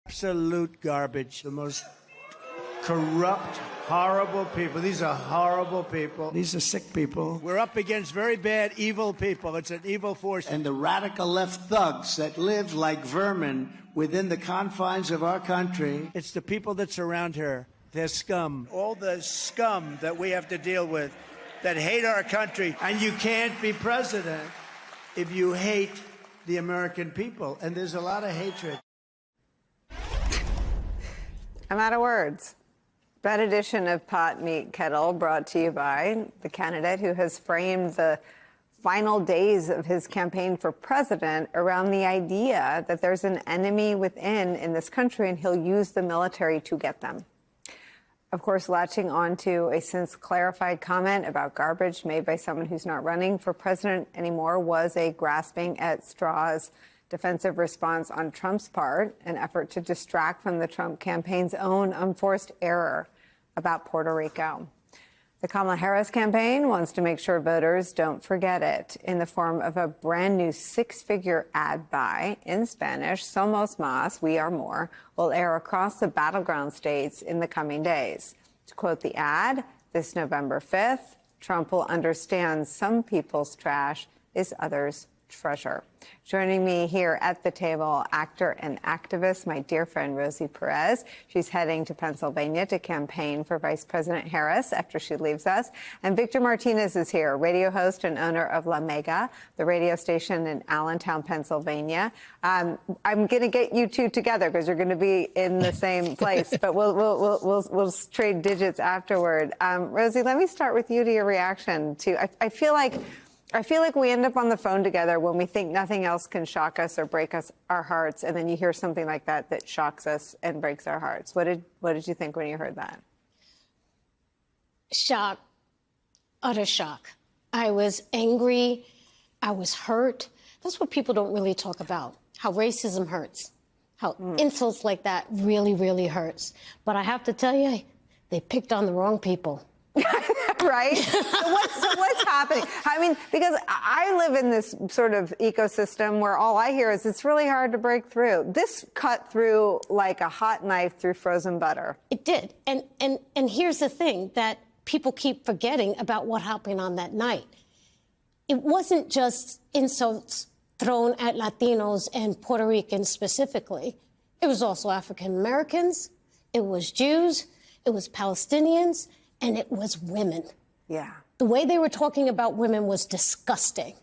Absolute garbage. The most corrupt, horrible people. These are horrible people. These are sick people. We're up against very bad, evil people. It's an evil force. And the radical left thugs that live like vermin within the confines of our country. It's the people that surround her. They're scum. All the scum that we have to deal with that hate our country. And you can't be president if you hate the American people. And there's a lot of hatred. I'm out of words. That edition of Pot Meet Kettle brought to you by the candidate who has framed the final days of his campaign for president around the idea that there's an enemy within in this country and he'll use the military to get them. Of course, latching on to a since clarified comment about garbage made by someone who's not running for president anymore was a grasping at straws defensive response on Trump's part, an effort to distract from the Trump campaign's own unforced error about Puerto Rico. The Kamala Harris campaign wants to make sure voters don't forget it in the form of a brand new six-figure ad buy in Spanish, Somos Más, We Are More, will air across the battleground states in the coming days. To quote the ad, this November 5th, Trump will understand some people's trash is others' treasure. Joining me here at the table, actor and activist, my dear friend Rosie Perez. She's heading to Pennsylvania to campaign for Vice President Harris after she leaves us. And Victor Martinez is here, radio host and owner of La Mega, the radio station in Allentown, Pennsylvania. I'm going to get you two together because you're going to be in the same place, but we'll trade digits afterward. Rosie, let me start with you to your reaction to. I feel like we end up on the phone together when we think nothing else can shock us or break our hearts, and then you hear something like that that shocks us and breaks our hearts. What did you think when you heard that? Shock, utter shock. I was angry. I was hurt. That's what people don't really talk about, how racism hurts, how insults like that really, really hurts. But I have to tell you, they picked on the wrong people. Right? So what's happening? I mean, because I live in this sort of ecosystem where all I hear is it's really hard to break through. This cut through like a hot knife through frozen butter. It did. And here's the thing that people keep forgetting about what happened on that night. It wasn't just insults thrown at Latinos and Puerto Ricans specifically. It was also African Americans. It was Jews. It was Palestinians. And it was women. Yeah. The way they were talking about women was disgusting.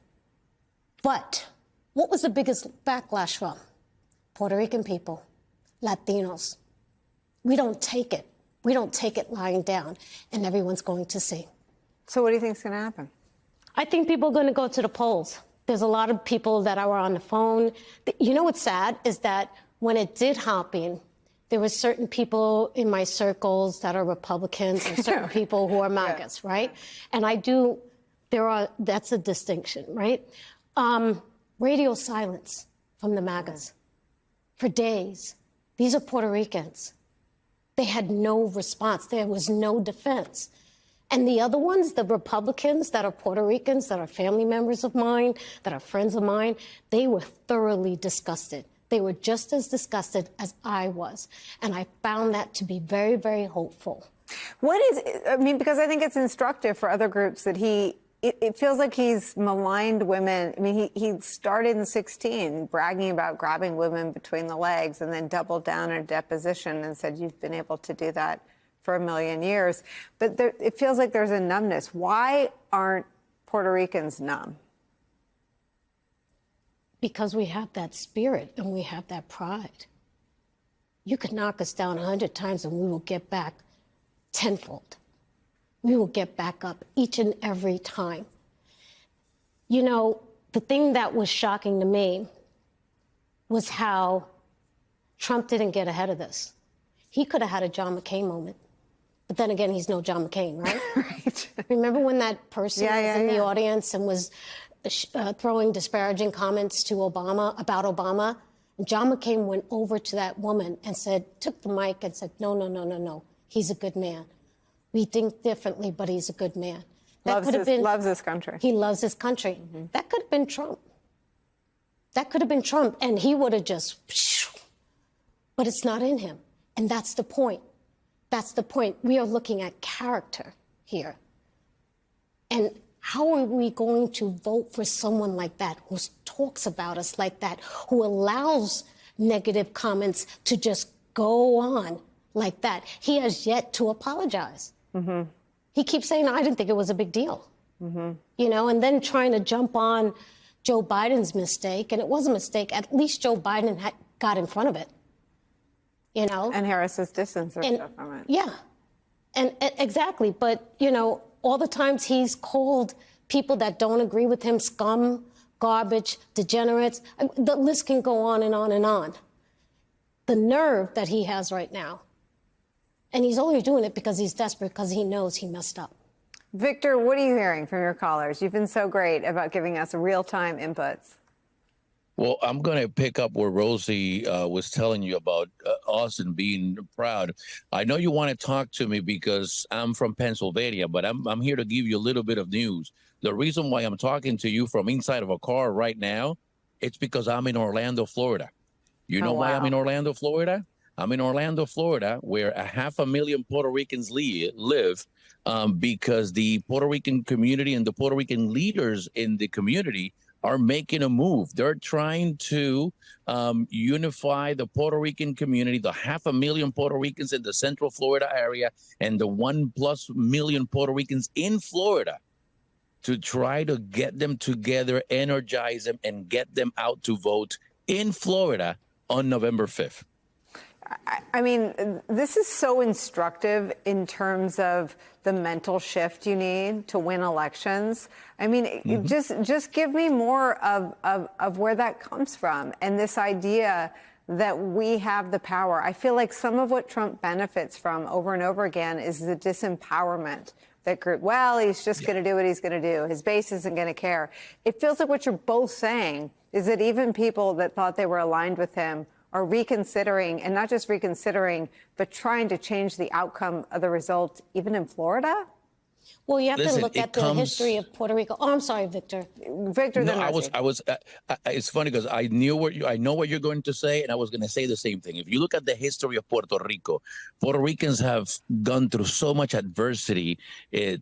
But what was the biggest backlash from? Puerto Rican people, Latinos. We don't take it. We don't take it lying down, and everyone's going to see. So what do you think is going to happen? I think people are going to go to the polls. There's a lot of people that are on the phone. You know what's sad is that when it did happen, there were certain people in my circles that are Republicans and certain people who are MAGAs, right? And that's a distinction, right? Radio silence from the MAGAs for days. These are Puerto Ricans. They had no response. There was no defense. And the other ones, the Republicans that are Puerto Ricans, that are family members of mine, that are friends of mine, they were thoroughly disgusted. They were just as disgusted as I was. And I found that to be very, very hopeful. Because I think it's instructive for other groups that it feels like he's maligned women. I mean, he started in 2016 bragging about grabbing women between the legs and then doubled down in a deposition and said, you've been able to do that for 1 million years. But it feels like there's a numbness. Why aren't Puerto Ricans numb? Because we have that spirit and we have that pride. You could knock us down 100 times and we will get back tenfold. We will get back up each and every time. You know, the thing that was shocking to me was how Trump didn't get ahead of this. He could have had a John McCain moment. But then again, he's no John McCain, right? Right. Remember when that person was in the audience and was throwing disparaging comments to Obama, about Obama? And John McCain went over to that woman and took the mic and said, no, he's a good man. We think differently, but he's a good man. Loves his country. He loves his country. Mm-hmm. That could have been Trump. That could have been Trump, and he would have just but it's not in him. And that's the point. That's the point. We are looking at character here. And how are we going to vote for someone like that, who talks about us like that, who allows negative comments to just go on like that? He has yet to apologize. Mm-hmm. He keeps saying, I didn't think it was a big deal. Mm-hmm. You know, and then trying to jump on Joe Biden's mistake, and it was a mistake. At least Joe Biden got in front of it. You know? And Harris's distanced herself from it. Yeah, and exactly. But, you know, all the times he's called people that don't agree with him scum, garbage, degenerates. The list can go on and on and on. The nerve that he has right now. And he's only doing it because he's desperate, because he knows he messed up. Victor, what are you hearing from your callers? You've been so great about giving us real-time inputs. Well, I'm going to pick up where Rosie was telling you about Austin being proud. I know you want to talk to me because I'm from Pennsylvania, but I'm here to give you a little bit of news. The reason why I'm talking to you from inside of a car right now, it's because I'm in Orlando, Florida. You know why I'm in Orlando, Florida? I'm in Orlando, Florida, where 500,000 Puerto Ricans live because the Puerto Rican community and the Puerto Rican leaders in the community are making a move. They're trying to unify the Puerto Rican community, the 500,000 Puerto Ricans in the Central Florida area and the 1+ million Puerto Ricans in Florida, to try to get them together, energize them, and get them out to vote in Florida on November 5th. I mean, this is so instructive in terms of the mental shift you need to win elections. I mean, just give me more of where that comes from, and this idea that we have the power. I feel like some of what Trump benefits from over and over again is the disempowerment. That group, well, he's just going to do what he's going to do. His base isn't going to care. It feels like what you're both saying is that even people that thought they were aligned with him are reconsidering, and not just reconsidering, but trying to change the outcome of the result, even in Florida? Well, you have to look at the history of Puerto Rico. Oh, I'm sorry, Victor. Victor, no, I was. It's funny because I know what you're going to say, and I was going to say the same thing. If you look at the history of Puerto Rico, Puerto Ricans have gone through so much adversity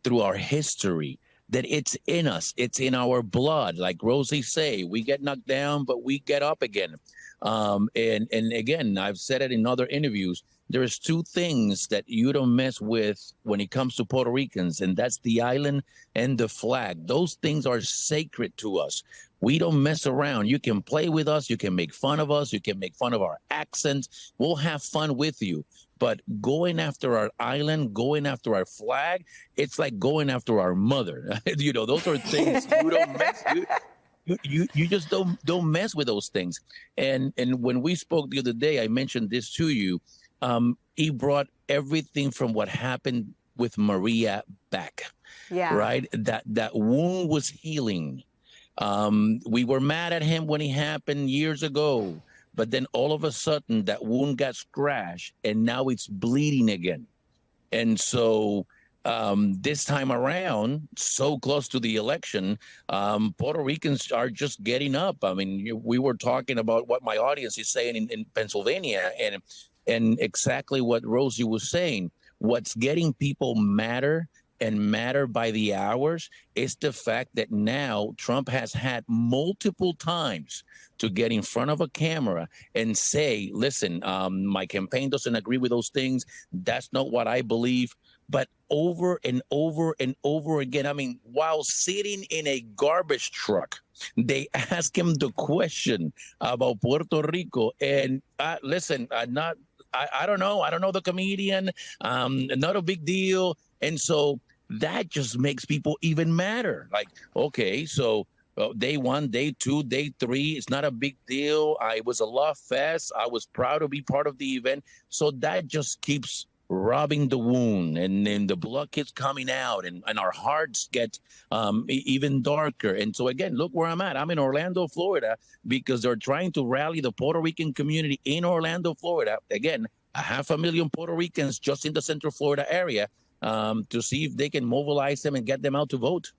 through our history that it's in us. It's in our blood. Like Rosie say, we get knocked down, but we get up again. And again, I've said it in other interviews. There's two things that you don't mess with when it comes to Puerto Ricans, and that's the island and the flag. Those things are sacred to us. We don't mess around. You can play with us. You can make fun of us. You can make fun of our accents. We'll have fun with you. But going after our island, going after our flag, it's like going after our mother. You know, those are things you don't mess with. You just don't mess with those things. And when we spoke the other day, I mentioned this to you. He brought everything from what happened with Maria back. Yeah. Right. That wound was healing. We were mad at him when it happened years ago, but then all of a sudden that wound got scratched and now it's bleeding again. And so this time around, so close to the election, Puerto Ricans are just getting up. I mean, we were talking about what my audience is saying in Pennsylvania, and exactly what Rosie was saying. What's getting people madder and madder by the hours is the fact that now Trump has had multiple times to get in front of a camera and say, listen, my campaign doesn't agree with those things. That's not what I believe. But over and over and over again, I mean, while sitting in a garbage truck, they ask him the question about Puerto Rico. And listen, I don't know. I don't know the comedian. Not a big deal. And so that just makes people even madder. Like, okay, so day 1, day 2, day 3, it's not a big deal. It was a love fest. I was proud to be part of the event. So that just keeps robbing the wound, and then the blood keeps coming out, and our hearts get even darker. And so again, look where I'm at. I'm in Orlando, Florida, because they're trying to rally the Puerto Rican community in Orlando, Florida. Again, 500,000 Puerto Ricans just in the Central Florida area, to see if they can mobilize them and get them out to vote.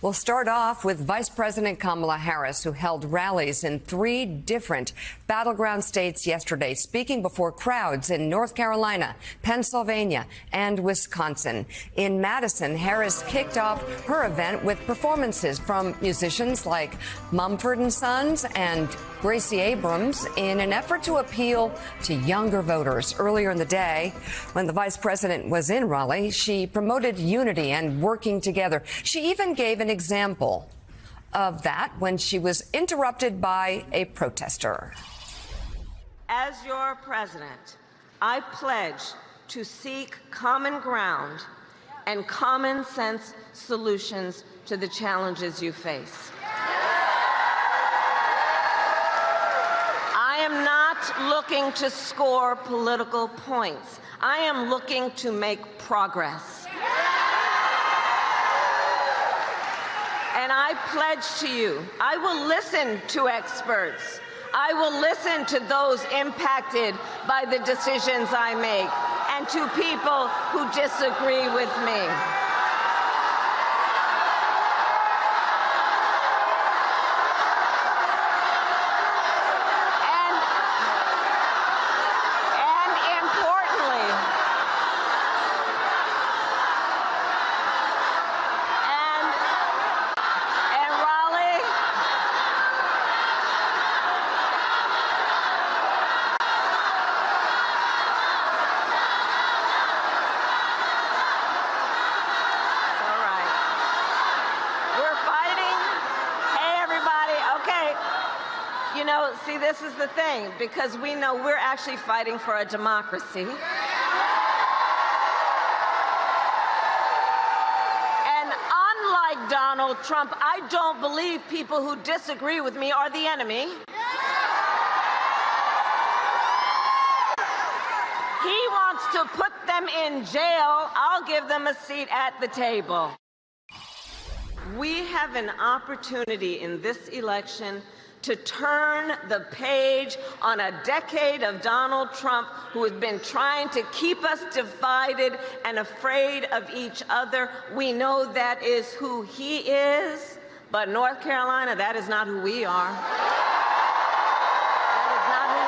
We'll start off with Vice President Kamala Harris, who held rallies in 3 different battleground states yesterday, speaking before crowds in North Carolina, Pennsylvania, and Wisconsin. In Madison, Harris kicked off her event with performances from musicians like Mumford & Sons and Gracie Abrams in an effort to appeal to younger voters. Earlier in the day, when the vice president was in Raleigh, she promoted unity and working together. She even gave an example of that when she was interrupted by a protester. As your president, I pledge to seek common ground and common sense solutions to the challenges you face. I am not looking to score political points. I am looking to make progress. And I pledge to you, I will listen to experts. I will listen to those impacted by the decisions I make and to people who disagree with me. You know, see, this is the thing, because we know we're actually fighting for a democracy. And unlike Donald Trump, I don't believe people who disagree with me are the enemy. He wants to put them in jail. I'll give them a seat at the table. We have an opportunity in this election to turn the page on a decade of Donald Trump, who has been trying to keep us divided and afraid of each other. We know that is who he is, but North Carolina, that is not who we are. That is not who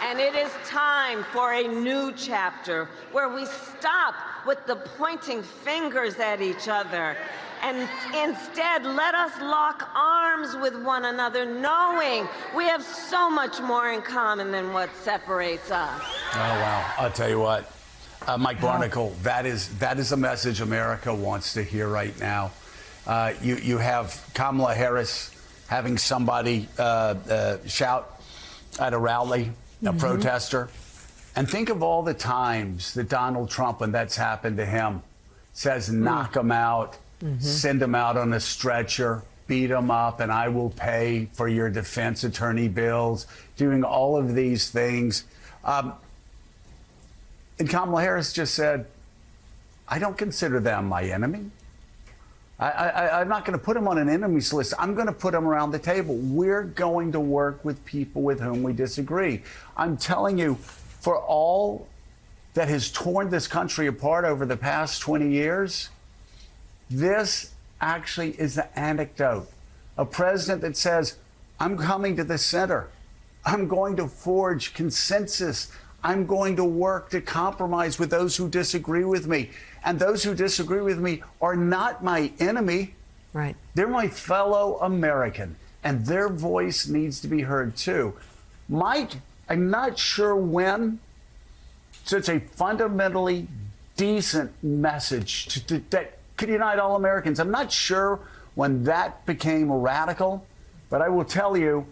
we are. And it is time for a new chapter where we stop with the pointing fingers at each other and instead let us lock arms with one another, knowing we have so much more in common than what separates us. Oh, wow. I'll tell you what, Mike Barnicle, that is a message America wants to hear right now. You have Kamala Harris having somebody shout at a rally, a protester. And think of all the times that Donald Trump, when that's happened to him, says, knock him out. Send him out on a stretcher, beat him up, and I will pay for your defense attorney bills, doing all of these things. And Kamala Harris just said, I don't consider them my enemy. I'm not going to put them on an enemies list. I'm going to put them around the table. We're going to work with people with whom we disagree. I'm telling you, for all that has torn this country apart over the past 20 years, this actually is the anecdote. A president that says, I'm coming to the center. I'm going to forge consensus. I'm going to work to compromise with those who disagree with me. And those who disagree with me are not my enemy. Right. They're my fellow American, and their voice needs to be heard too. Mike, I'm not sure when such a fundamentally decent message that could unite all Americans. I'm not sure when that became radical, but I will tell you,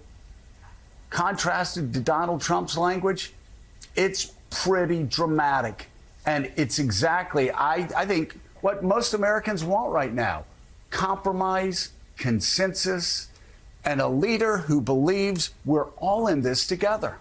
contrasted to Donald Trump's language, it's pretty dramatic. And it's exactly, I think, what most Americans want right now. Compromise, consensus, and a leader who believes we're all in this together.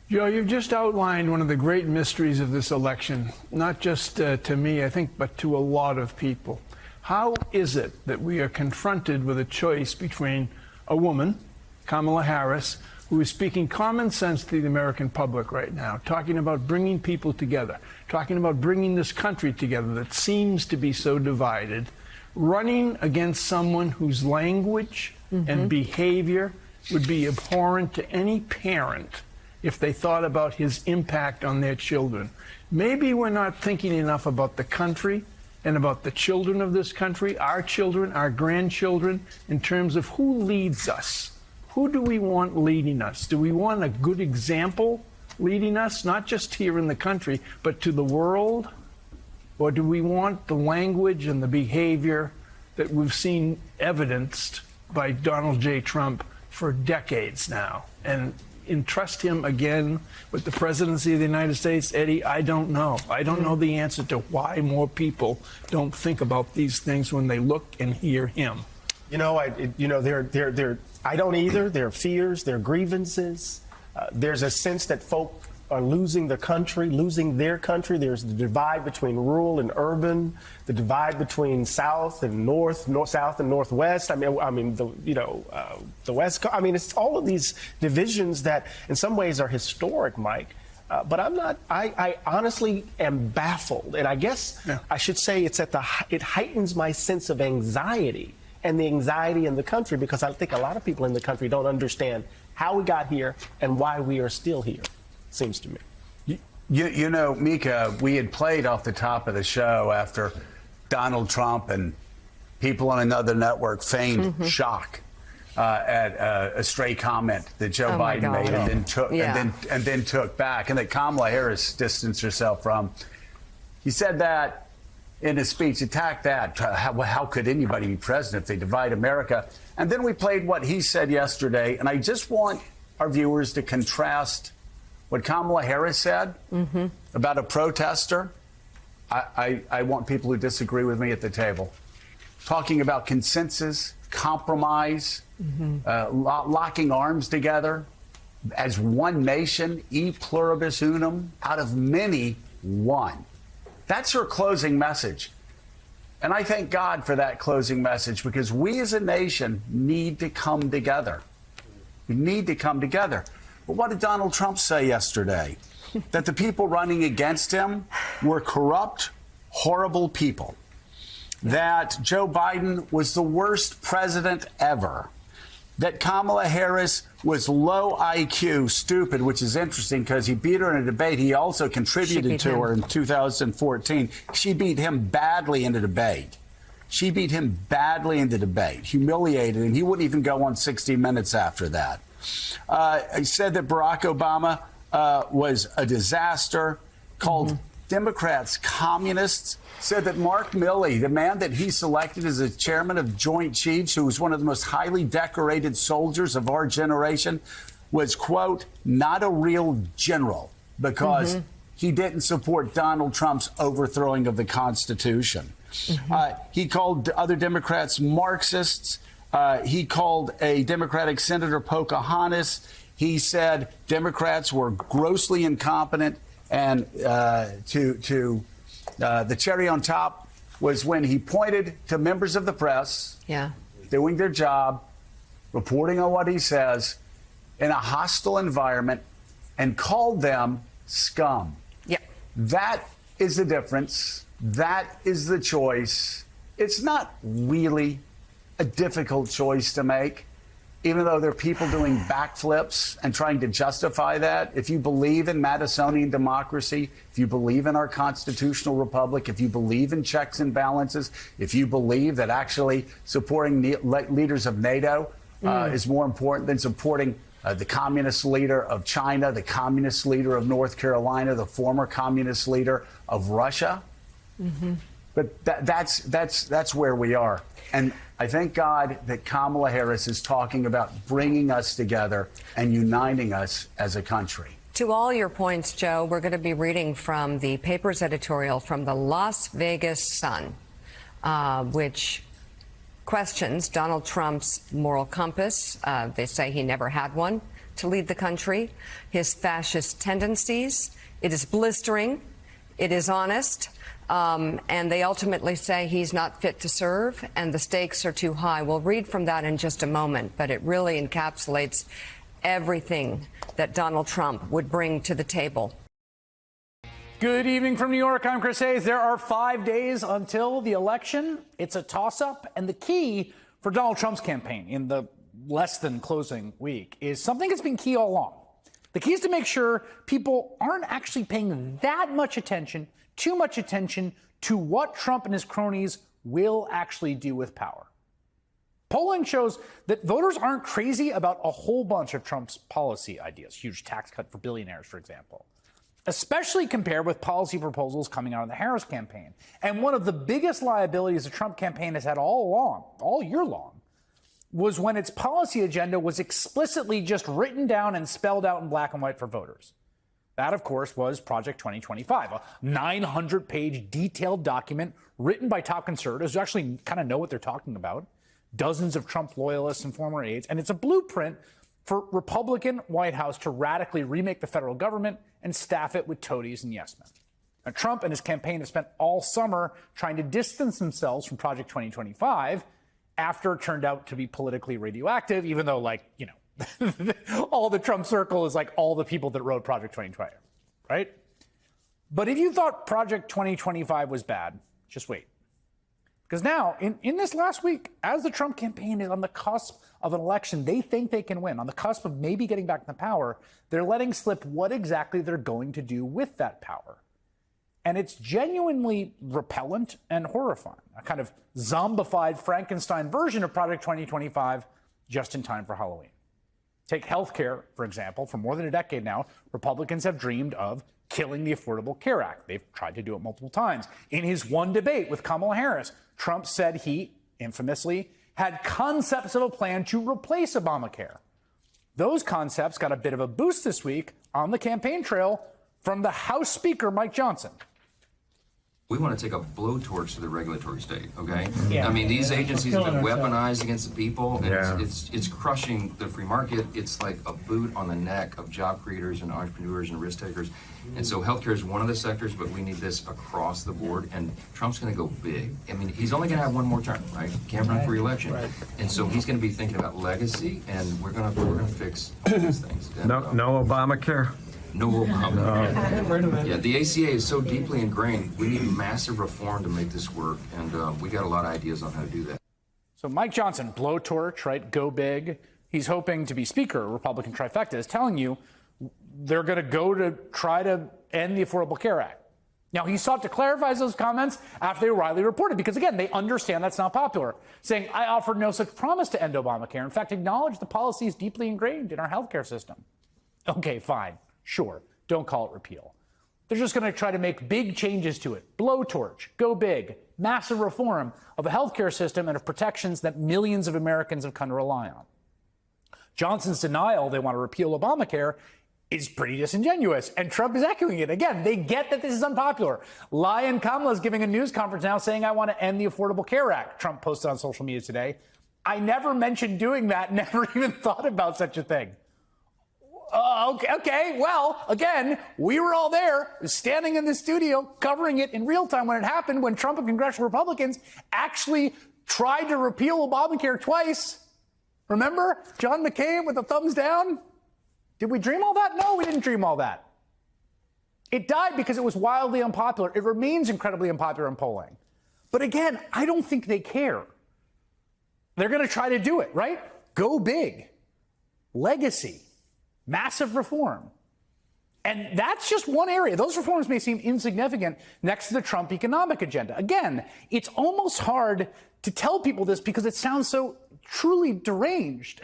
Joe, you've just outlined one of the great mysteries of this election, not just to me, I think, but to a lot of people. How is it that we are confronted with a choice between a woman Kamala Harris, who is speaking common sense to the American public right now, talking about bringing people together, talking about bringing this country together that seems to be so divided, running against someone whose language and behavior would be abhorrent to any parent if they thought about his impact on their children. Maybe we're not thinking enough about the country and about the children of this country, our children, our grandchildren, in terms of who leads us. Who do we want leading us? Do we want a good example leading us, not just here in the country, but to the world? Or do we want the language and the behavior that we've seen evidenced by Donald J. Trump for decades now? And entrust him again with the presidency of the United States? Eddie, I don't know. I don't know the answer to why more people don't think about these things when they look and hear him. You know, I don't either. There are fears, there are grievances. There's a sense that folk are losing the country, losing their country. There's the divide between rural and urban, the divide between South and North, South and Northwest. The West Coast. I mean, it's all of these divisions that in some ways are historic, Mike. But I'm not, I honestly am baffled. And I guess I should say it heightens my sense of anxiety and the anxiety in the country, because I think a lot of people in the country don't understand how we got here and why we are still here, seems to me. You know, Mika, we had played off the top of the show after Donald Trump and people on another network feigned shock at a stray comment that Joe Biden made and then took back, and that Kamala Harris distanced herself from. He said that in his speech, attacked that. How could anybody be president if they divide America? And then we played what he said yesterday, and I just want our viewers to contrast what Kamala Harris said about a protester. I want people who disagree with me at the table. Talking about consensus, compromise, locking arms together as one nation, e pluribus unum, out of many, one. That's her closing message. And I thank God for that closing message, because we as a nation need to come together. We need to come together. But what did Donald Trump say yesterday? That the people running against him were corrupt, horrible people. That Joe Biden was the worst president ever. That Kamala Harris was low IQ, stupid, which is interesting because he beat her in a debate. He also contributed to her in 2014. She beat him badly in the debate. She beat him badly in the debate, humiliated, and he wouldn't even go on 60 Minutes after that. He said that Barack Obama was a disaster, called Democrats communists, said that Mark Milley, the man that he selected as the chairman of Joint Chiefs, who was one of the most highly decorated soldiers of our generation, was, quote, not a real general because he didn't support Donald Trump's overthrowing of the Constitution. He called other Democrats Marxists. He called a Democratic Senator Pocahontas. He said Democrats were grossly incompetent. And the cherry on top was when he pointed to members of the press doing their job, reporting on what he says in a hostile environment, and called them scum. That is the difference. That is the choice. It's not really a difficult choice to make, even though there are people doing backflips and trying to justify that. If you believe in Madisonian democracy, if you believe in our constitutional republic, if you believe in checks and balances, if you believe that actually supporting leaders of NATO is more important than supporting the communist leader of China, the communist leader of North Carolina, the former communist leader of Russia. But that's where we are. And I thank God that Kamala Harris is talking about bringing us together and uniting us as a country. To all your points, Joe, we're going to be reading from the paper's editorial from the Las Vegas Sun, which questions Donald Trump's moral compass. They say he never had one to lead the country. His fascist tendencies. It is blistering. It is honest. And they ultimately say he's not fit to serve and the stakes are too high. We'll read from that in just a moment, but it really encapsulates everything that Donald Trump would bring to the table. Good evening from New York. I'm Chris Hayes. There are 5 days until the election. It's a toss-up, and the key for Donald Trump's campaign in the less than closing week is something that's been key all along. The key is to make sure people aren't actually paying that much attention, too much attention, to what Trump and his cronies will actually do with power. Polling shows that voters aren't crazy about a whole bunch of Trump's policy ideas, huge tax cut for billionaires, for example, especially compared with policy proposals coming out of the Harris campaign. And one of the biggest liabilities the Trump campaign has had all along, all year long, was when its policy agenda was explicitly just written down and spelled out in black and white for voters. That, of course, was Project 2025, a 900-page detailed document written by top conservatives who actually kind of know what they're talking about, dozens of Trump loyalists and former aides, and it's a blueprint for Republican White House to radically remake the federal government and staff it with toadies and yes-men. Now, Trump and his campaign have spent all summer trying to distance themselves from Project 2025 after it turned out to be politically radioactive, even though, all the Trump circle is like all the people that wrote Project 2025, right? But if you thought Project 2025 was bad, just wait. Because now, in this last week, as the Trump campaign is on the cusp of an election they think they can win, on the cusp of maybe getting back into power, they're letting slip what exactly they're going to do with that power. And it's genuinely repellent and horrifying, a kind of zombified Frankenstein version of Project 2025 just in time for Halloween. Take healthcare, for example. For more than a decade now, Republicans have dreamed of killing the Affordable Care Act. They've tried to do it multiple times. In his one debate with Kamala Harris, Trump said he, infamously, had concepts of a plan to replace Obamacare. Those concepts got a bit of a boost this week on the campaign trail from the House Speaker, Mike Johnson. We want to take a blowtorch to the regulatory state, okay? Yeah. I mean, these agencies have been weaponized against the people, and Yeah. it's crushing the free market. It's like a boot on the neck of job creators and entrepreneurs and risk takers. And so healthcare is one of the sectors, but we need this across the board, and Trump's going to go big. I mean, he's only going to have one more term, right? Can't run for re-election. Right. And so he's going to be thinking about legacy, and we're going to fix all these things. And, No Obamacare? No Obama. Yeah, the ACA is so deeply ingrained. We need massive reform to make this work, and we got a lot of ideas on how to do that. So Mike Johnson, blowtorch, right? Go big. He's hoping to be Speaker. Republican trifecta is telling you they're going to go to try to end the Affordable Care Act. Now, he sought to clarify those comments after they were widely reported because, again, they understand that's not popular, saying, I offered no such promise to end Obamacare. In fact, acknowledge the policy is deeply ingrained in our healthcare system. Okay, fine. Sure, don't call it repeal. They're just going to try to make big changes to it. Blowtorch, go big, massive reform of a healthcare system and of protections that millions of Americans have come to rely on. Johnson's denial they want to repeal Obamacare is pretty disingenuous, and Trump is echoing it. Again, they get that this is unpopular. Lion Kamala is giving a news conference now saying, I want to end the Affordable Care Act, Trump posted on social media today. I never mentioned doing that, never even thought about such a thing. Okay. Well, again, we were all there, standing in the studio, covering it in real time when it happened, when Trump and congressional Republicans actually tried to repeal Obamacare twice. Remember? John McCain with the thumbs down? Did we dream all that? No, we didn't dream all that. It died because it was wildly unpopular. It remains incredibly unpopular in polling. But again, I don't think they care. They're going to try to do it, right? Go big. Legacy. Massive reform. And that's just one area. Those reforms may seem insignificant next to the Trump economic agenda. Again, it's almost hard to tell people this because it sounds so truly deranged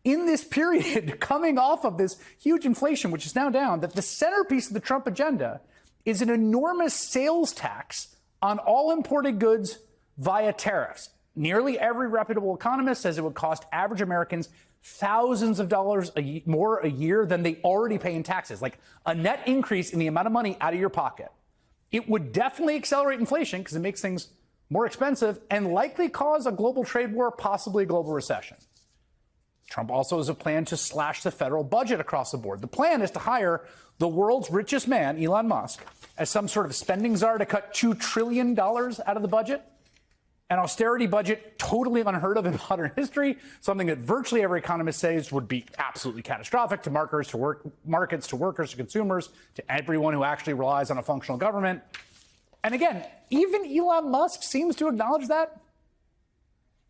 in this period coming off of this huge inflation, which is now down, that the centerpiece of the Trump agenda is an enormous sales tax on all imported goods via tariffs. Nearly every reputable economist says it would cost average Americans thousands of dollars more a year than they already pay in taxes, like a net increase in the amount of money out of your pocket. It would definitely accelerate inflation because it makes things more expensive and likely cause a global trade war, possibly a global recession. Trump also has a plan to slash the federal budget across the board. The plan is to hire the world's richest man, Elon Musk, as some sort of spending czar to cut $2 trillion out of the budget. An austerity budget totally unheard of in modern history, something that virtually every economist says would be absolutely catastrophic to markets, to workers, to consumers, to everyone who actually relies on a functional government. And again, even Elon Musk seems to acknowledge that.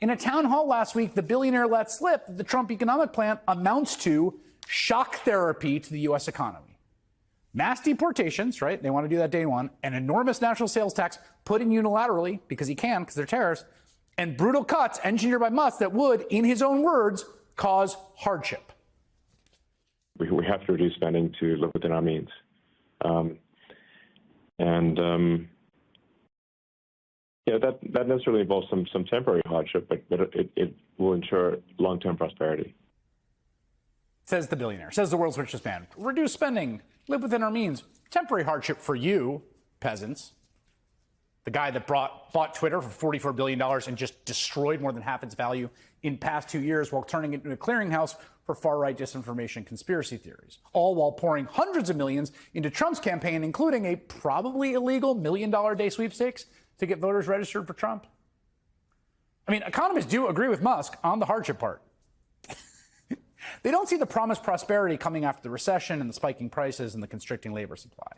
In a town hall last week, the billionaire let slip that the Trump economic plan amounts to shock therapy to the U.S. economy. Mass deportations, right? They want to do that day one. An enormous national sales tax put in unilaterally because he can, because they're tariffs, and brutal cuts engineered by Musk that would, in his own words, cause hardship. We have to reduce spending to live within our means. That necessarily involves some temporary hardship, but it will ensure long-term prosperity. Says the billionaire, says the world's richest man. Reduce spending, live within our means. Temporary hardship for you, peasants. The guy that bought Twitter for $44 billion and just destroyed more than half its value in past 2 years while turning it into a clearinghouse for far-right disinformation and conspiracy theories. All while pouring hundreds of millions into Trump's campaign, including a probably illegal $1 million a day sweepstakes to get voters registered for Trump. I mean, economists do agree with Musk on the hardship part. They don't see the promised prosperity coming after the recession and the spiking prices and the constricting labor supply.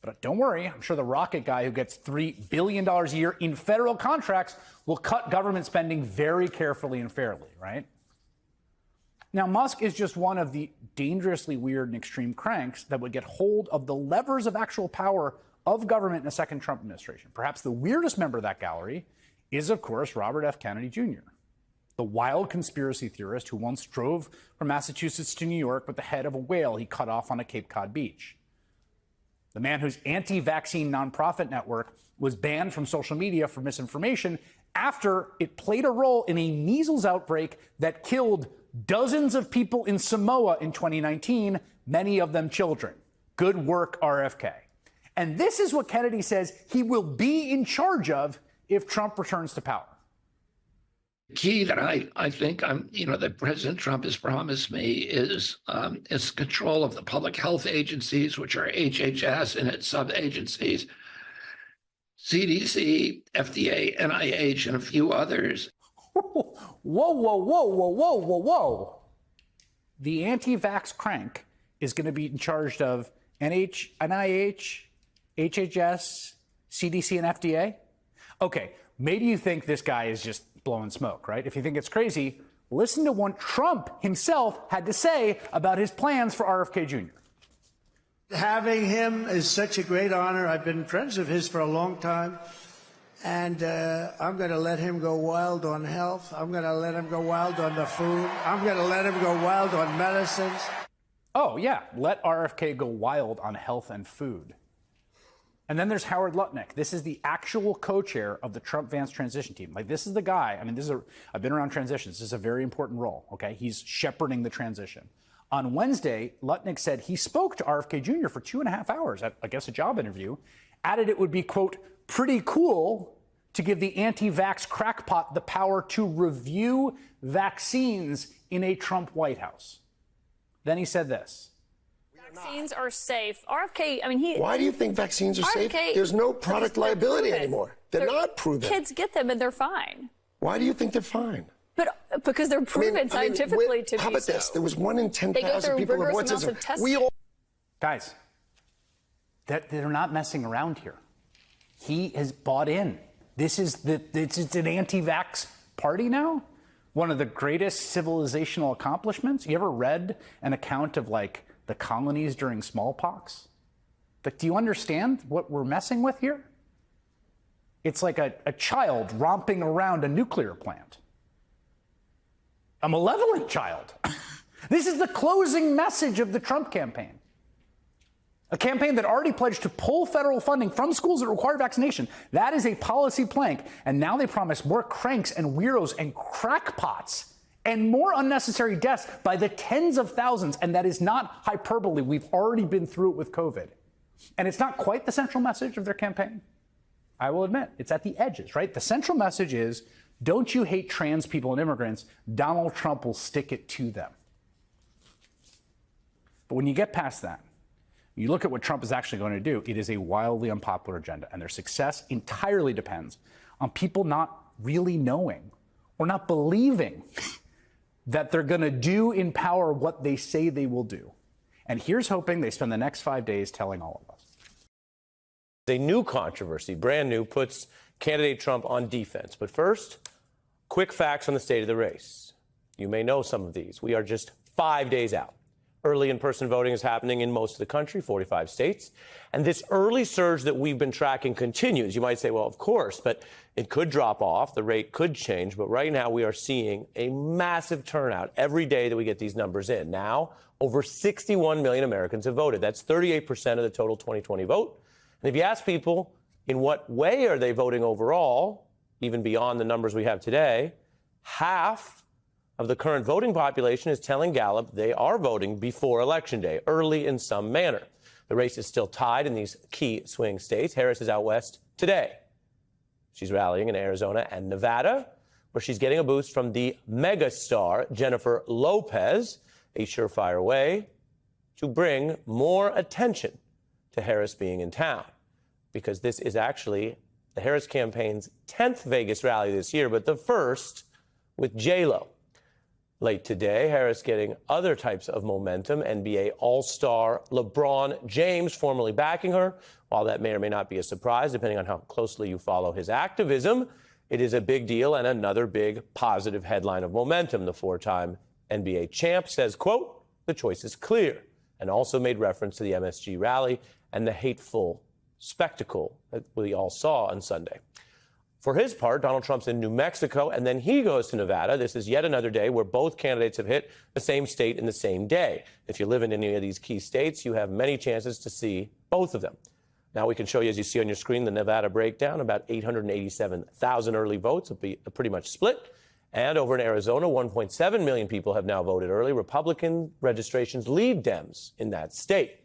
But don't worry, I'm sure the rocket guy who gets $3 billion a year in federal contracts will cut government spending very carefully and fairly, right? Now, Musk is just one of the dangerously weird and extreme cranks that would get hold of the levers of actual power of government in a second Trump administration. Perhaps the weirdest member of that gallery is, of course, Robert F. Kennedy Jr., the wild conspiracy theorist who once drove from Massachusetts to New York with the head of a whale he cut off on a Cape Cod beach. The man whose anti-vaccine nonprofit network was banned from social media for misinformation after it played a role in a measles outbreak that killed dozens of people in Samoa in 2019, many of them children. Good work, RFK. And this is what Kennedy says he will be in charge of if Trump returns to power. The key that I think that President Trump has promised me is control of the public health agencies, which are HHS and its sub-agencies, CDC, FDA, NIH, and a few others. Whoa. The anti-vax crank is going to be in charge of NIH, HHS, CDC, and FDA? Okay, maybe you think this guy is just blowing smoke, right? If you think it's crazy, listen to what Trump himself had to say about his plans for RFK Jr. Having him is such a great honor. I've been friends of his for a long time. And I'm going to let him go wild on health. I'm going to let him go wild on the food. I'm going to let him go wild on medicines. Oh, yeah. Let RFK go wild on health and food. And then there's Howard Lutnick. This is the actual co-chair of the Trump-Vance transition team. Like, this is the guy. I mean, I've been around transitions. This is a very important role, okay? He's shepherding the transition. On Wednesday, Lutnick said he spoke to RFK Jr. for 2.5 hours at, I guess, a job interview, added it would be, quote, pretty cool to give the anti-vax crackpot the power to review vaccines in a Trump White House. Then he said this. Vaccines are safe. RFK, I mean, Why do you think vaccines are safe? There's no product liability anymore. They're not proven. Kids get them and they're fine. Why do you think they're fine? But because they're proven scientifically to be so. How about this? There was 1 in 10,000 people with autism. Guys, they're not messing around here. He has bought in. It's an anti-vax party now. One of the greatest civilizational accomplishments. You ever read an account of like the colonies during smallpox? Like, do you understand what we're messing with here? It's like a child romping around a nuclear plant. A malevolent child. This is the closing message of the Trump campaign. A campaign that already pledged to pull federal funding from schools that require vaccination. That is a policy plank. And now they promise more cranks and weirdos and crackpots and more unnecessary deaths by the tens of thousands. And that is not hyperbole. We've already been through it with COVID. And it's not quite the central message of their campaign. I will admit, it's at the edges, right? The central message is don't you hate trans people and immigrants, Donald Trump will stick it to them. But when you get past that, you look at what Trump is actually going to do, it is a wildly unpopular agenda, and their success entirely depends on people not really knowing or not believing that they're going to do in power what they say they will do. And here's hoping they spend the next 5 days telling all of us. A new controversy, brand new, puts candidate Trump on defense. But first, quick facts on the state of the race. You may know some of these. We are just 5 days out. Early in-person voting is happening in most of the country, 45 states. And this early surge that we've been tracking continues. You might say, well, of course, but it could drop off. The rate could change. But right now we are seeing a massive turnout every day that we get these numbers in. Now, over 61 million Americans have voted. That's 38% of the total 2020 vote. And if you ask people in what way are they voting overall, even beyond the numbers we have today, half of the current voting population is telling Gallup they are voting before Election Day, early in some manner. The race is still tied in these key swing states. Harris is out west today. She's rallying in Arizona and Nevada, where she's getting a boost from the megastar Jennifer Lopez, a surefire way to bring more attention to Harris being in town, because this is actually the Harris campaign's 10th Vegas rally this year, but the first with J-Lo. Late today, Harris getting other types of momentum. NBA All-Star LeBron James formally backing her. While that may or may not be a surprise, depending on how closely you follow his activism, it is a big deal and another big positive headline of momentum. The four-time NBA champ says, quote, the choice is clear, and also made reference to the MSG rally and the hateful spectacle that we all saw on Sunday. For his part, Donald Trump's in New Mexico, and then he goes to Nevada. This is yet another day where both candidates have hit the same state in the same day. If you live in any of these key states, you have many chances to see both of them. Now we can show you, as you see on your screen, the Nevada breakdown. About 887,000 early votes, will be pretty much split. And over in Arizona, 1.7 million people have now voted early. Republican registrations lead Dems in that state.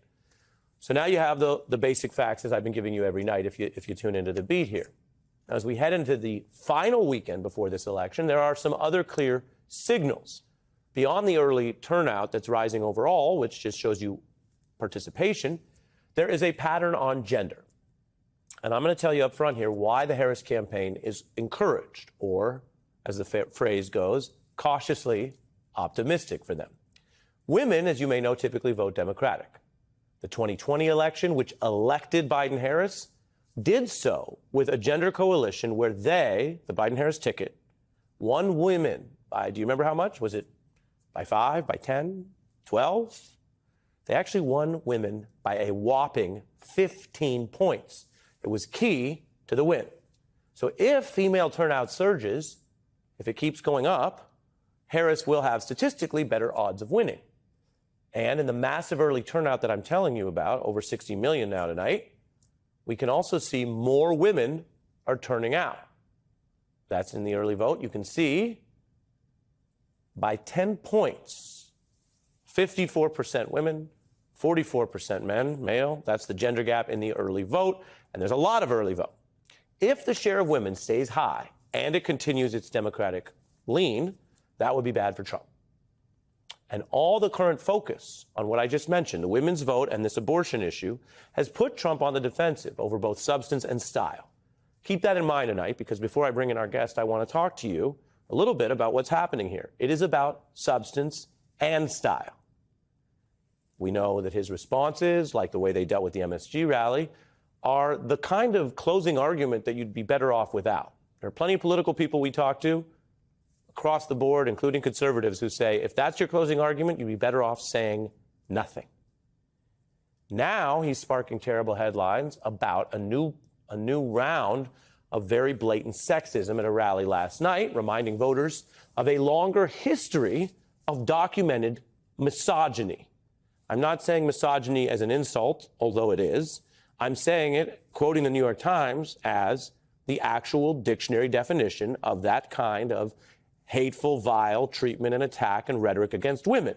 So now you have the basic facts, as I've been giving you every night if you tune into The Beat here. As we head into the final weekend before this election, there are some other clear signals. Beyond the early turnout that's rising overall, which just shows you participation, there is a pattern on gender. And I'm going to tell you up front here why the Harris campaign is encouraged, or, as the phrase goes, cautiously optimistic for them. Women, as you may know, typically vote Democratic. The 2020 election, which elected Biden-Harris, did so with a gender coalition where they, the Biden-Harris ticket, won women by, do you remember how much? Was it by 5, by 10, 12? They actually won women by a whopping 15 points. It was key to the win. So if female turnout surges, if it keeps going up, Harris will have statistically better odds of winning. And in the massive early turnout that I'm telling you about, over 60 million now tonight, we can also see more women are turning out. That's in the early vote. You can see by 10 points, 54% women, 44% men, male. That's the gender gap in the early vote. And there's a lot of early vote. If the share of women stays high and it continues its Democratic lean, that would be bad for Trump. And all the current focus on what I just mentioned, the women's vote and this abortion issue, has put Trump on the defensive over both substance and style. Keep that in mind tonight, because before I bring in our guest, I want to talk to you a little bit about what's happening here. It is about substance and style. We know that his responses, like the way they dealt with the MSG rally, are the kind of closing argument that you'd be better off without. There are plenty of political people we talk to across the board, including conservatives, who say, if that's your closing argument, you'd be better off saying nothing. Now he's sparking terrible headlines about a new round of very blatant sexism at a rally last night, reminding voters of a longer history of documented misogyny. I'm not saying misogyny as an insult, although it is. I'm saying it, quoting the New York Times, as the actual dictionary definition of that kind of hateful, vile treatment and attack and rhetoric against women.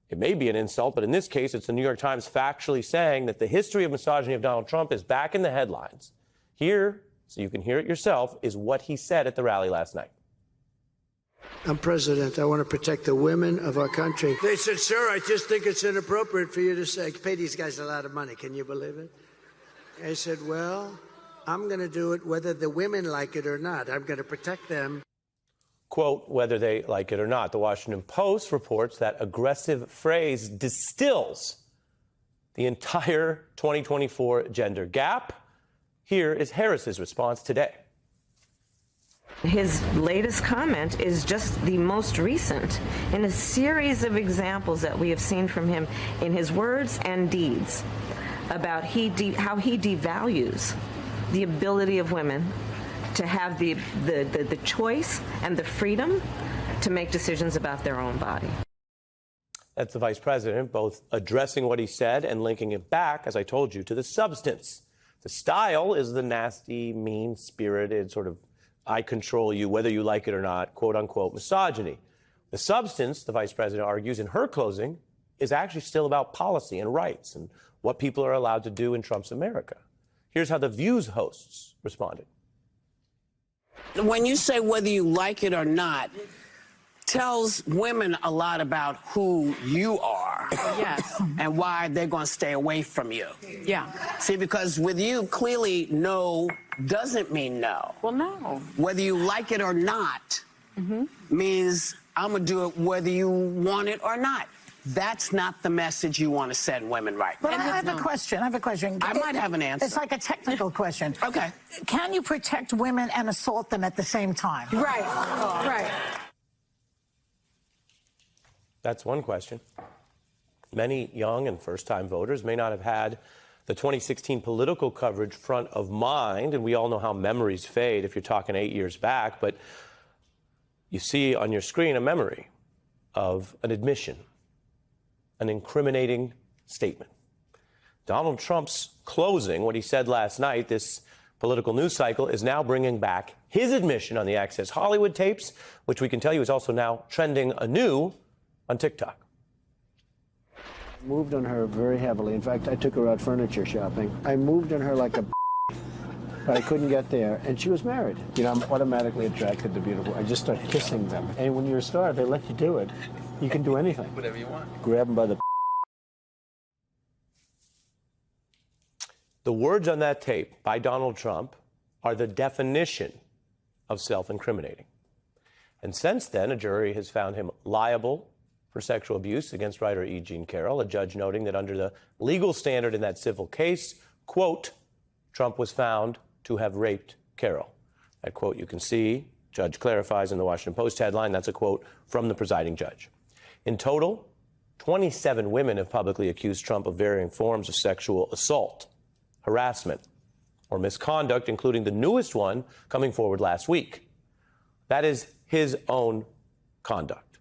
It may be an insult, but in this case, it's the New York Times factually saying that the history of misogyny of Donald Trump is back in the headlines. Here, so you can hear it yourself, is what he said at the rally last night. I'm president. I want to protect the women of our country. They said, sir, I just think it's inappropriate for you to say, pay these guys a lot of money. Can you believe it? I said, well, I'm going to do it whether the women like it or not. I'm going to protect them. Quote, whether they like it or not. The Washington Post reports that aggressive phrase distills the entire 2024 gender gap. Here is Harris's response today. His latest comment is just the most recent in a series of examples that we have seen from him in his words and deeds about how he devalues the ability of women to have the choice and the freedom to make decisions about their own body. That's the vice president, both addressing what he said and linking it back, as I told you, to the substance. The style is the nasty, mean-spirited sort of I control you, whether you like it or not, quote-unquote misogyny. The substance, the vice president argues in her closing, is actually still about policy and rights and what people are allowed to do in Trump's America. Here's how the View's hosts responded. When you say whether you like it or not, tells women a lot about who you are. Yes. And why they're going to stay away from you. Yeah. See, because with you, clearly no doesn't mean no. Well, no. Whether you like it or not means I'm going to do it whether you want it or not. That's not the message you want to send women right now. But I have a question. I might have an answer. It's like a technical question. Okay. Can you protect women and assault them at the same time? Right. Right. That's one question. Many young and first-time voters may not have had the 2016 political coverage front of mind, and we all know how memories fade if you're talking 8 years back, but you see on your screen a memory of an admission, an incriminating statement. Donald Trump's closing, what he said last night, this political news cycle, is now bringing back his admission on the Access Hollywood tapes, which we can tell you is also now trending anew on TikTok. Moved on her very heavily. In fact, I took her out furniture shopping. I moved on her like a but I couldn't get there, and she was married. You know, I'm automatically attracted to beautiful. I just start kissing them. And when you're a star, they let you do it. You can do anything. Whatever you want. Grab them by the The words on that tape by Donald Trump are the definition of self-incriminating. And since then, a jury has found him liable for sexual abuse against writer E. Jean Carroll, a judge noting that under the legal standard in that civil case, quote, Trump was found to have raped Carroll. That quote you can see, judge clarifies in the Washington Post headline. That's a quote from the presiding judge. In total, 27 women have publicly accused Trump of varying forms of sexual assault, harassment, or misconduct, including the newest one coming forward last week. That is his own conduct.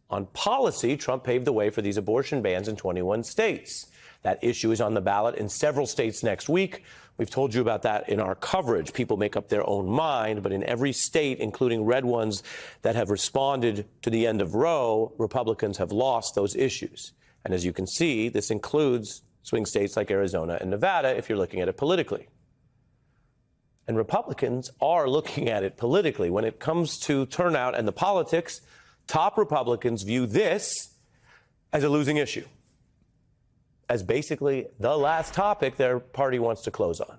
On policy, Trump paved the way for these abortion bans in 21 states. That issue is on the ballot in several states next week. We've told you about that in our coverage. People make up their own mind, but in every state, including red ones that have responded to the end of Roe, Republicans have lost those issues. And as you can see, this includes swing states like Arizona and Nevada, if you're looking at it politically. And Republicans are looking at it politically. When it comes to turnout and the politics, top Republicans view this as a losing issue, as basically the last topic their party wants to close on.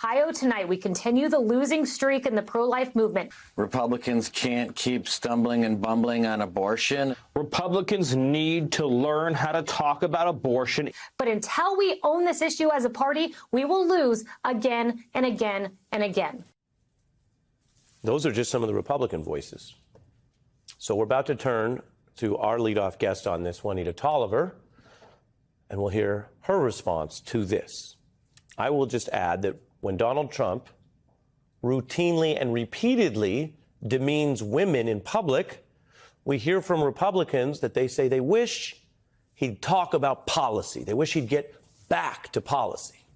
Ohio tonight, we continue the losing streak in the pro-life movement. Republicans can't keep stumbling and bumbling on abortion. Republicans need to learn how to talk about abortion. But until we own this issue as a party, we will lose again and again and again. Those are just some of the Republican voices. So we're about to turn to our leadoff guest on this, Juanita Tolliver, and we'll hear her response to this. I will just add that when Donald Trump routinely and repeatedly demeans women in public, we hear from Republicans that they say they wish he'd talk about policy. They wish he'd get back to policy.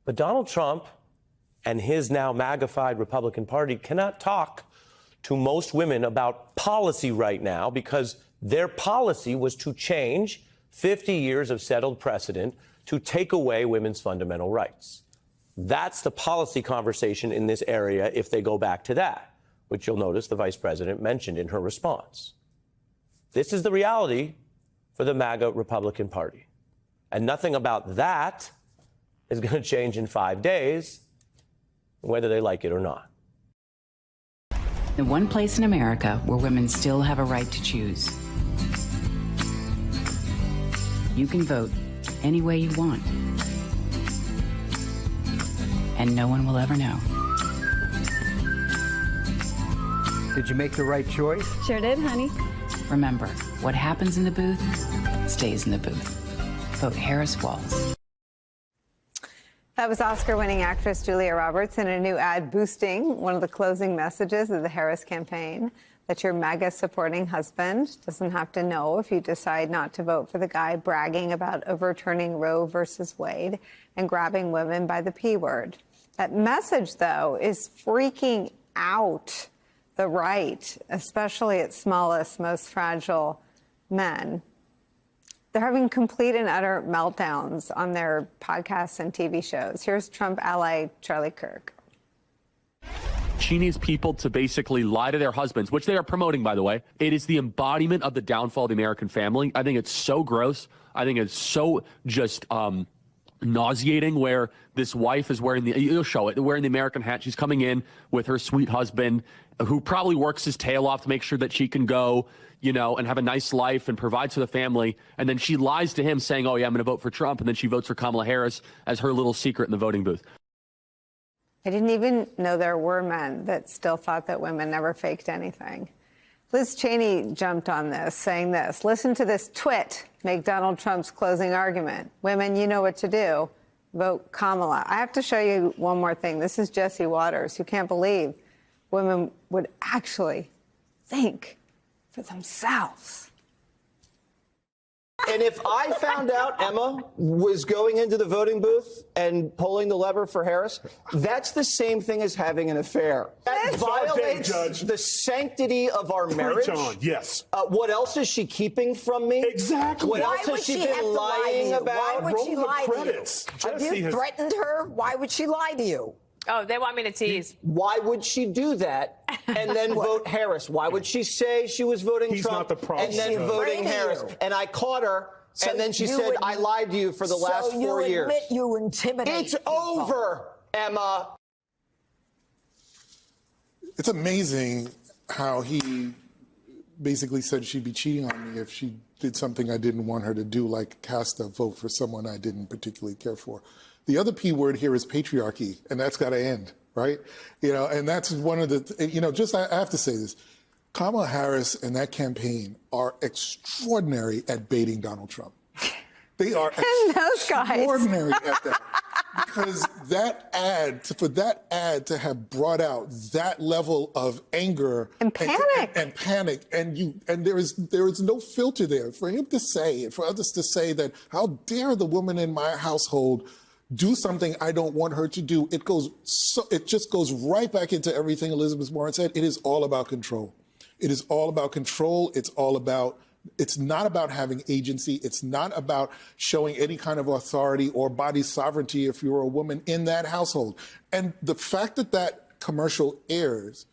But Donald Trump and his now MAGA-fied Republican Party cannot talk to most women about policy right now because their policy was to change 50 years of settled precedent to take away women's fundamental rights. That's the policy conversation in this area if they go back to that, which you'll notice the vice president mentioned in her response. This is the reality for the MAGA Republican Party. And nothing about that is going to change in 5 days, whether they like it or not. The one place in America where women still have a right to choose. You can vote any way you want. And no one will ever know. Did you make the right choice? Sure did, honey. Remember, what happens in the booth stays in the booth. Vote Harris Walls. That was Oscar-winning actress Julia Roberts in a new ad boosting one of the closing messages of the Harris campaign, that your MAGA-supporting husband doesn't have to know if you decide not to vote for the guy bragging about overturning Roe versus Wade and grabbing women by the P word. That message, though, is freaking out the right, especially its smallest, most fragile men. They're having complete and utter meltdowns on their podcasts and TV shows. Here's Trump ally Charlie Kirk. She needs people to basically lie to their husbands, which they are promoting, by the way. It is the embodiment of the downfall of the American family. I think it's so gross. I think it's so just nauseating, where this wife is wearing you'll show it, wearing the American hat. She's coming in with her sweet husband, who probably works his tail off to make sure that she can go, and have a nice life and provide for the family. And then she lies to him saying, oh, yeah, I'm going to vote for Trump. And then she votes for Kamala Harris as her little secret in the voting booth. I didn't even know there were men that still thought that women never faked anything. Liz Cheney jumped on this, saying this: listen to this twit make Donald Trump's closing argument. Women, you know what to do. Vote Kamala. I have to show you one more thing. This is Jesse Waters, who can't believe women would actually think for themselves. And if I found out Emma was going into the voting booth and pulling the lever for Harris, that's the same thing as having an affair. That violates the sanctity of our marriage. Yes. What else is she keeping from me? Exactly. What else has she been lying about? Why would she lie to you? Have you threatened her? Why would she lie to you? Oh, they want me to tease. Why would she do that and then vote Harris? Why would she say she was voting He's Trump not the problem. and then voting Harris? And I caught her, and then she said, I lied to you for the last 4 years. So you admit you intimidate It's over, Emma. It's amazing how he basically said she'd be cheating on me if she did something I didn't want her to do, like cast a vote for someone I didn't particularly care for. The other P word here is patriarchy, and that's got to end, right? And that's one of the, I have to say this. Kamala Harris and that campaign are extraordinary at baiting Donald Trump. They are extraordinary at that. Because for that ad to have brought out that level of anger and panic and there is no filter there for him to say, and for others to say that, how dare the woman in my household do something I don't want her to do. It just goes right back into everything Elizabeth Warren said. It is all about control. It is all about control. It's not about having agency. It's not about showing any kind of authority or body sovereignty if you're a woman in that household. And the fact that that commercial airs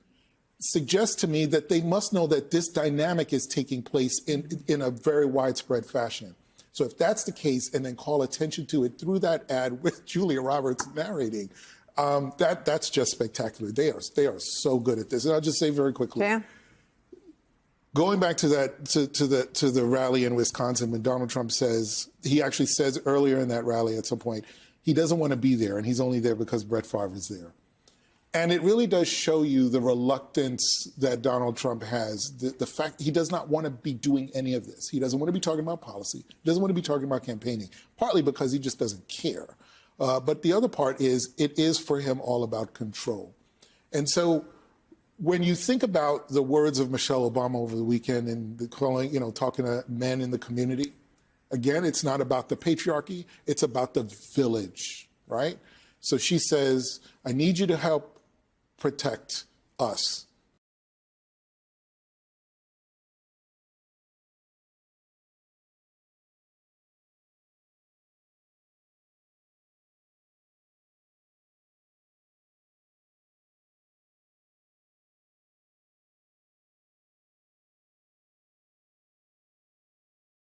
suggests to me that they must know that this dynamic is taking place in a very widespread fashion. So if that's the case, and then call attention to it through that ad with Julia Roberts narrating, that's just spectacular. They are so good at this. And I'll just say very quickly. Yeah. Going back to the rally in Wisconsin, when Donald Trump he actually says earlier in that rally at some point, he doesn't want to be there, and he's only there because Brett Favre is there. And it really does show you the reluctance that Donald Trump has, the fact he does not want to be doing any of this. He doesn't want to be talking about policy. He doesn't want to be talking about campaigning, partly because he just doesn't care. But the other part is, it is for him all about control. And so when you think about the words of Michelle Obama over the weekend and talking to men in the community, again, it's not about the patriarchy, it's about the village, right? So she says, I need you to help protect us.